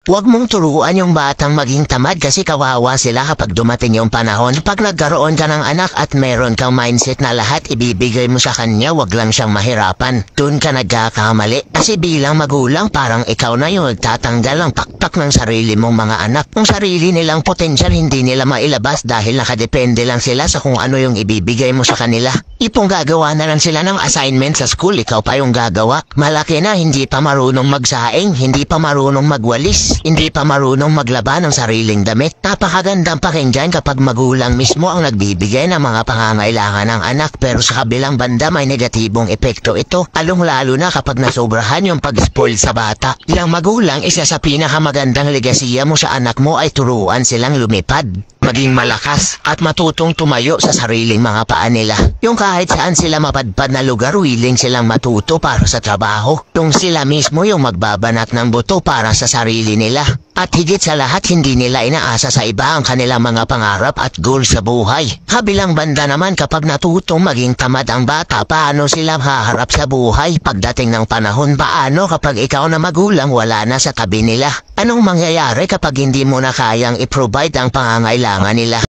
Huwag mong turuan yung batang maging tamad kasi kawawa sila kapag dumating yung panahon. Pag nagkaroon ka ng anak at meron kang mindset na lahat ibibigay mo sa kanya, wag lang siyang mahirapan. Doon ka nagkakamali. Kasi bilang magulang, parang ikaw na yun tatanggal ang pakpak ng sarili mong mga anak. Kung sarili nilang potensyal hindi nila mailabas dahil nakadepende lang sila sa kung ano yung ibibigay mo sa kanila. Ipong gagawa na lang sila ng assignment sa school, ikaw pa yung gagawa. Malaki na, hindi pa marunong magsaing, hindi pa marunong magwalis, hindi pa marunong maglaba ng sariling damit. Napakagandang pakinggan kapag magulang mismo ang nagbibigay ng mga pangangailangan ng anak, pero sa kabilang banda may negatibong epekto ito, lalong-lalo na kapag nasobrahan yung pag-spoil sa bata. Yang magulang, isa sa pinakamagandang legasiya mo sa anak mo ay turuan silang lumipad, maging malakas at matutong tumayo sa sariling mga paa nila. Yung kahit saan sila mapadpad na lugar, willing silang matuto para sa trabaho. Yung sila mismo yung magbabanat ng buto para sa sarili nila. At higit sa lahat, hindi nila inaasa sa iba ang kanilang mga pangarap at goal sa buhay. Kabilang banda naman, kapag natutong maging tamad ang bata, paano sila haharap sa buhay pagdating ng panahon? Paano kapag ikaw na magulang wala na sa tabi nila? Anong mangyayari kapag hindi mo na kayang i-provide ang pangangailangan nila?